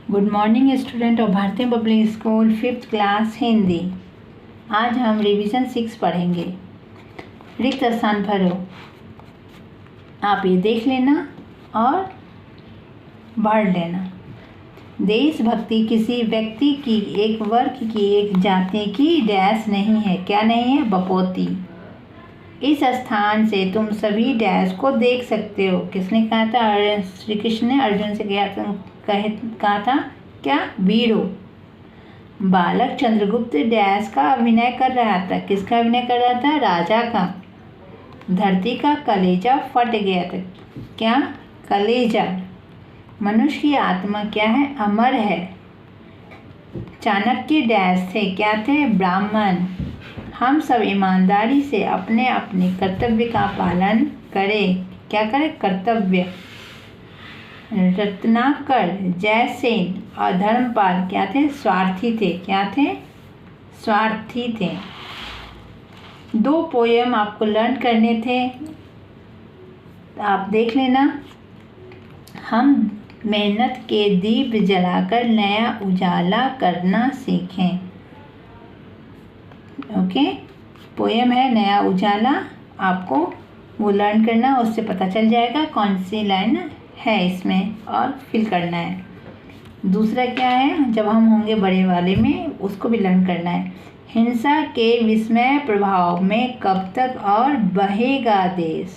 Good morning student of भारतीय public school 5th class Hindi. आज हम रिवीजन 6 पढ़ेंगे। रिक्त स्थान भरो। आप ये देख लेना और पढ़ लेना। देशभक्ति किसी व्यक्ति की, एक वर्ग की, एक जाति की डैश नहीं है। क्या नहीं है? बपौती। इस स्थान से तुम सभी डैश को देख सकते हो। किसने कहा था? श्री कृष्ण ने अर्जुन से कहा था क्या? वीरो। बालक चंद्रगुप्त डैश का अभिनय कर रहा था। किसका अभिनय कर रहा था? राजा का। धरती का कलेजा फट गया था। क्या? कलेजा। मनुष्य की आत्मा क्या है? अमर है। चाणक्य डैश थे। क्या थे? ब्राह्मण। हम सब ईमानदारी से अपने अपने कर्तव्य का पालन करें। क्या करें? कर्तव्य। रत्नाकर, जयसेन और धर्मपाल क्या थे? स्वार्थी थे। क्या थे? स्वार्थी थे। 2 पोयम आपको लर्न करने थे, आप देख लेना। हम मेहनत के दीप जलाकर नया उजाला करना सीखें। ओके, पोयम है नया उजाला, आपको वो लर्न करना, उससे पता चल जाएगा कौन सी लाइन है इसमें और फिल करना है। दूसरा क्या है? जब हम होंगे बड़े वाले में, उसको भी लर्न करना है। हिंसा के विस्मय प्रभाव में कब तक और बहेगा देश।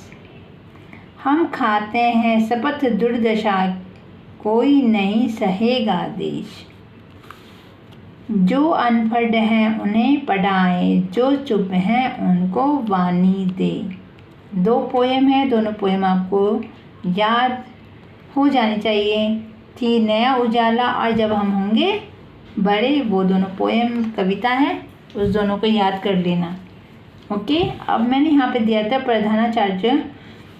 हम खाते हैं शपथ दुर्दशा, कोई नहीं सहेगा देश। जो अनपढ़ हैं उन्हें पढ़ाएं, जो चुप हैं उनको वाणी दे। 2 पोयम है, दोनों पोयम आपको याद हो जानी चाहिए थी। नया उजाला और जब हम होंगे बड़े, वो दोनों पोयम कविता है, उस दोनों को याद कर लेना। ओके, अब मैंने यहाँ पे दिया था प्रधानाचार्य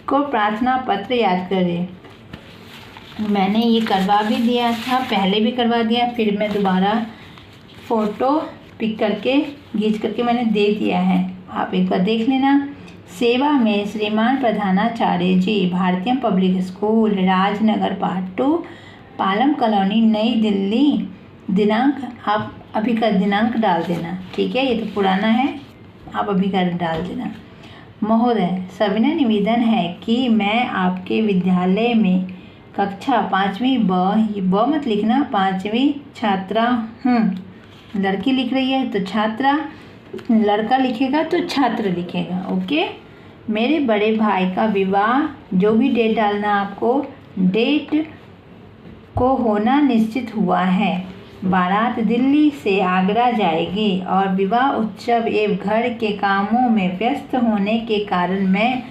को प्रार्थना पत्र याद करें। मैंने ये करवा भी दिया था, पहले भी करवा दिया, फिर मैं दोबारा फ़ोटो पिक करके खींच करके मैंने दे दिया है, आप एक बार देख लेना। सेवा में श्रीमान प्रधानाचार्य जी, भारतीय public school, Rajnagar part 2, Palam colony, नई दिल्ली। दिनांक आप अभी का दिनांक डाल देना, ठीक है? ये तो पुराना है, आप अभी का डाल देना। महोदय, सविनय निवेदन है कि मैं आपके विद्यालय में कक्षा 5वीं ब मत लिखना, 5वीं छात्रा हूँ। लड़की लिख रही है तो छात्रा, लड़का लिखेगा तो छात्र लिखेगा। ओके, मेरे बड़े भाई का विवाह, जो भी डेट डालना आपको, डेट को होना निश्चित हुआ है। बारात दिल्ली से आगरा जाएगी और विवाह उत्सव एवं घर के कामों में व्यस्त होने के कारण मैं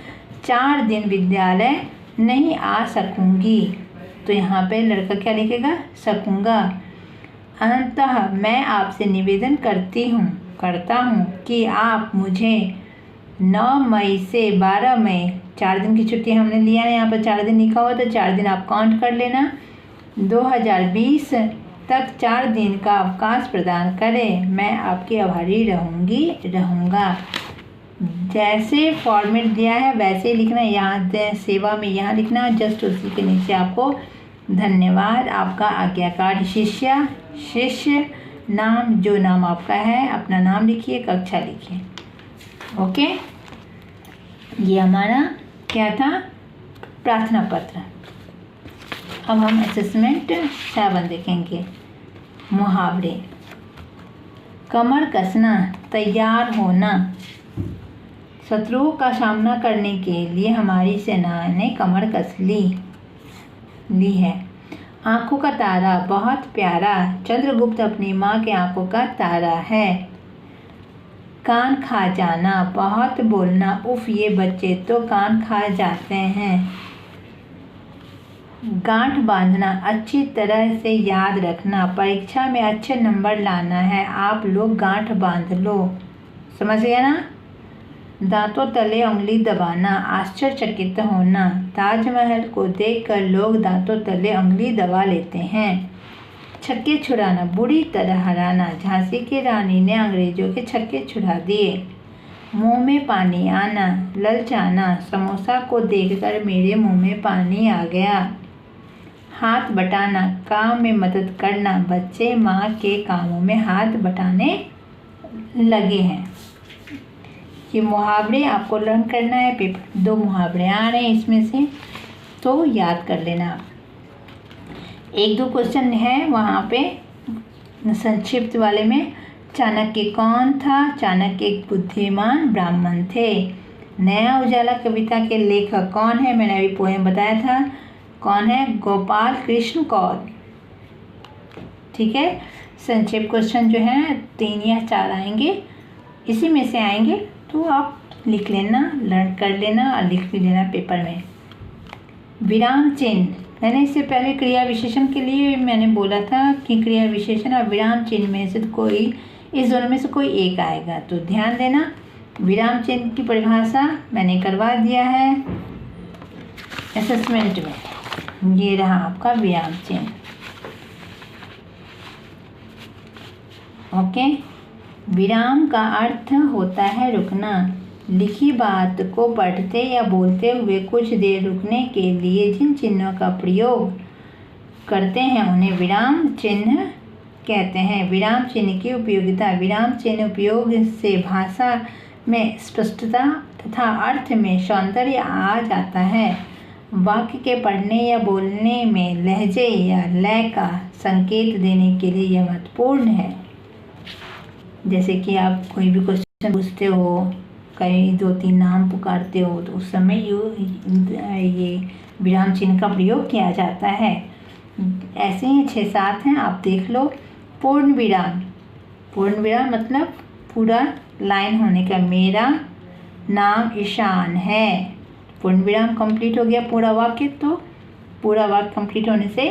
4 दिन विद्यालय नहीं आ सकूंगी। तो यहाँ पे लड़का क्या लिखेगा? सकूंगा। अतः मैं आपसे निवेदन करता हूँ कि आप मुझे 9 मई से 12 मई, 4 दिन की छुट्टी हमने लिया है, यहाँ पर 4 दिन लिखा हुआ, तो 4 दिन आप काउंट कर लेना। 2020 तक 4 दिन का अवकाश प्रदान करें। मैं आपकी आभारी रहूँगा। जैसे फॉर्मेट दिया है वैसे ही लिखना। यहाँ सेवा में यहाँ लिखना, जस्ट उसी के नीचे आपको धन्यवाद, आपका आज्ञाकार शिष्य नाम, जो नाम आपका है अपना नाम लिखिए, कक्षा लिखिए। ओके, ये हमारा क्या था? प्रार्थना पत्र। अब हम असेसमेंट 7 देखेंगे। मुहावरे। कमर कसना, तैयार होना। शत्रुओं का सामना करने के लिए हमारी सेना ने कमर कस ली है। आँखों का तारा, बहुत प्यारा। चंद्रगुप्त अपनी माँ के आँखों का तारा है। कान खा जाना, बहुत बोलना। उफ, ये बच्चे तो कान खा जाते हैं। गांठ बांधना, अच्छी तरह से याद रखना। परीक्षा में अच्छे नंबर लाना है, आप लोग गांठ बांध लो। समझ गया ना? दांतों तले उंगली दबाना, आश्चर्यचकित होना। ताजमहल को देखकर लोग दांतों तले उंगली दबा लेते हैं। छक्के छुड़ाना, बुरी तरह हराना। झांसी की रानी ने अंग्रेजों के छक्के छुड़ा दिए। मुंह में पानी आना, ललचाना। समोसा को देखकर मेरे मुंह में पानी आ गया। हाथ बटाना, काम में मदद करना। बच्चे माँ के कामों में हाथ बटाने लगे हैं। ये मुहावरे आपको लर्न करना है। पेपर 2 मुहावरे आ रहे हैं इसमें से, तो याद कर लेना आप। 1-2 क्वेश्चन है वहाँ पे संक्षिप्त वाले में। चाणक्य कौन था? चाणक्य एक बुद्धिमान ब्राह्मण थे। नया उजाला कविता के लेखक कौन है? मैंने अभी पोएम बताया था, कौन है? गोपाल कृष्ण कौर। ठीक है, संक्षिप्त क्वेश्चन जो है 3 या 4 आएंगे, इसी में से आएंगे, तो आप लिख लेना, लर्न कर लेना और लिख भी लेना पेपर में। विराम चिन्ह, मैंने इससे पहले क्रिया विशेषण के लिए मैंने बोला था कि क्रिया विशेषण और विराम चिन्ह में से कोई, इस दोनों में से कोई एक आएगा, तो ध्यान देना। विराम चिन्ह की परिभाषा मैंने करवा दिया है असेसमेंट में। ये रहा आपका विराम चिन्ह। ओके, विराम का अर्थ होता है रुकना। लिखी बात को पढ़ते या बोलते हुए कुछ देर रुकने के लिए जिन चिन्हों का प्रयोग करते हैं उन्हें विराम चिन्ह कहते हैं। विराम चिन्ह की उपयोगिता, विराम चिन्ह उपयोग से भाषा में स्पष्टता तथा अर्थ में सौंदर्य आ जाता है। वाक्य के पढ़ने या बोलने में लहजे या लय का संकेत देने के लिए यह महत्वपूर्ण है। जैसे कि आप कोई भी क्वेश्चन पूछते हो, कई 2-3 नाम पुकारते हो, तो उस समय ये विराम चिन्ह का प्रयोग किया जाता है। ऐसे ही 6-7 हैं, आप देख लो। पूर्ण विराम, पूर्ण विराम मतलब पूरा लाइन होने का। मेरा नाम ईशान है, पूर्ण विराम कंप्लीट हो गया पूरा वाक्य, तो पूरा वाक्य कंप्लीट होने से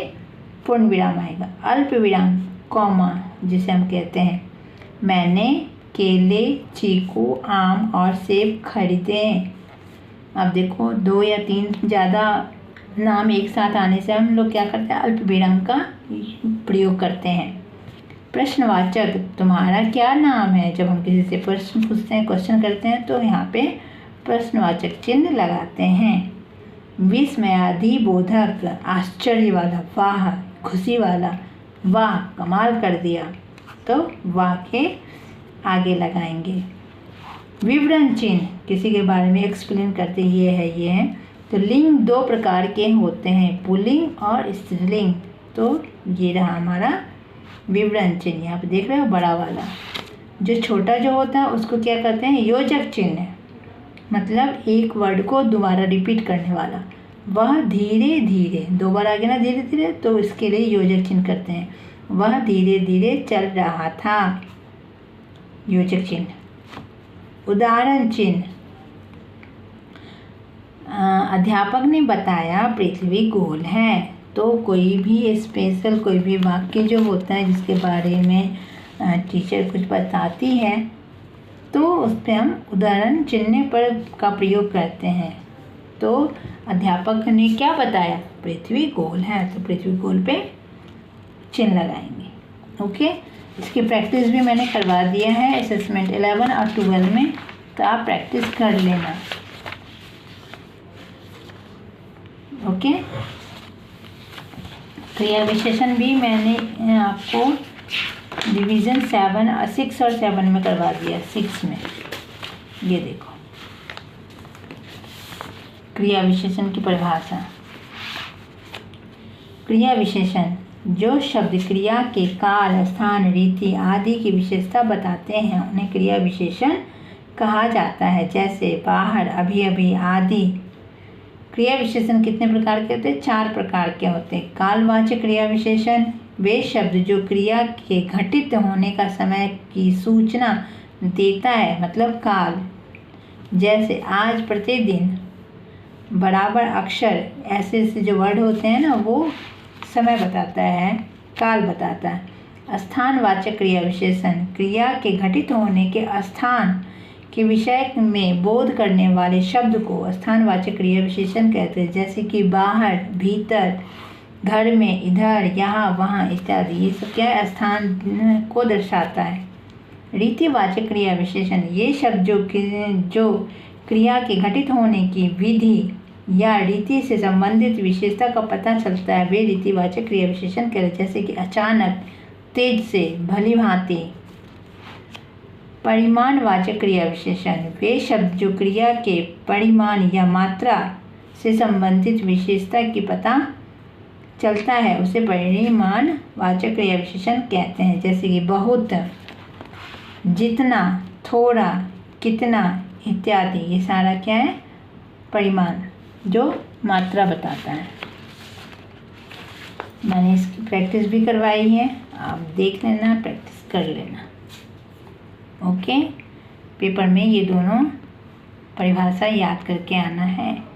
पूर्ण विराम आएगा। अल्प विराम, कॉमा जिसे हम कहते हैं, मैंने केले, चीकू, आम और सेब खरीदे। अब देखो 2 या 3 ज़्यादा नाम एक साथ आने से हम लोग क्या करते हैं? अल्प विराम का प्रयोग करते हैं। प्रश्नवाचक, तुम्हारा क्या नाम है? जब हम किसी से प्रश्न पूछते हैं, क्वेश्चन करते हैं, तो यहाँ पे प्रश्नवाचक चिन्ह लगाते हैं। विस्मयादि बोधक, आश्चर्य वाला, वाह खुशी वाला, वाह कमाल कर दिया, तो वाह के आगे लगाएंगे। विवरण चिन्ह, किसी के बारे में एक्सप्लेन करते ये है। तो लिंग 2 प्रकार के होते हैं, पुल्लिंग और स्त्रीलिंग। तो ये रहा हमारा विवरण चिन्ह, यहाँ पे देख रहे हो बड़ा वाला। जो छोटा जो होता है उसको क्या कहते हैं? योजक चिन्ह, मतलब एक वर्ड को दोबारा रिपीट करने वाला। वह धीरे धीरे, 2 बार आ गया ना धीरे धीरे, तो इसके लिए योजक चिन्ह करते हैं। वह धीरे धीरे चल रहा था, योजक चिन्ह। उदाहरण चिन्ह, अध्यापक ने बताया पृथ्वी गोल है। तो कोई भी स्पेशल कोई भी वाक्य जो होता है जिसके बारे में टीचर कुछ बताती है, तो उस पर हम उदाहरण चिन्ह पर का प्रयोग करते हैं। तो अध्यापक ने क्या बताया? पृथ्वी गोल है, तो पृथ्वी गोल पे चिन्ह लगाएंगे। ओके, इसकी प्रैक्टिस भी मैंने करवा दिया है असेसमेंट 11 और 12 में, तो आप प्रैक्टिस कर लेना। ओके, क्रिया विशेषण भी मैंने आपको डिवीज़न 6 और 7 में करवा दिया। 6 में ये देखो क्रिया विशेषण की परिभाषा। क्रिया विशेषण जो शब्द क्रिया के काल, स्थान, रीति आदि की विशेषता बताते हैं उन्हें क्रिया विशेषण कहा जाता है। जैसे बाहर, अभी अभी आदि। क्रिया विशेषण कितने प्रकार के होते हैं? 4 प्रकार के होते हैं। कालवाचक क्रिया विशेषण, वे शब्द जो क्रिया के घटित होने का समय की सूचना देता है, मतलब काल। जैसे आज, प्रतिदिन, बराबर, अक्षर, ऐसे जो वर्ड होते हैं ना, वो समय बताता है, काल बताता है। स्थानवाचक क्रिया विशेषण, क्रिया के घटित होने के स्थान के विषय में बोध करने वाले शब्द को स्थानवाचक क्रिया विशेषण कहते हैं। जैसे कि बाहर, भीतर, घर में, इधर, यहाँ, वहाँ इत्यादि। ये सब क्या है? स्थान को दर्शाता है। रीतिवाचक क्रिया विशेषण, ये शब्द जो क्रिया के घटित होने की विधि या रीति से संबंधित विशेषता का पता चलता है वे रीतिवाचक क्रिया विशेषण कहलाते हैं। जैसे कि अचानक, तेज से, भली भांति। परिमाणवाचक क्रिया विशेषण वे शब्द जो क्रिया के परिमाण या मात्रा से संबंधित विशेषता की पता चलता है उसे परिमाणवाचक क्रिया विशेषण कहते हैं। जैसे कि बहुत, जितना, थोड़ा, कितना इत्यादि। ये सारा क्या है? परिमाण, जो मात्रा बताता है। मैंने इसकी प्रैक्टिस भी करवाई है, आप देख लेना, प्रैक्टिस कर लेना। ओके, पेपर में ये दोनों परिभाषा याद करके आना है।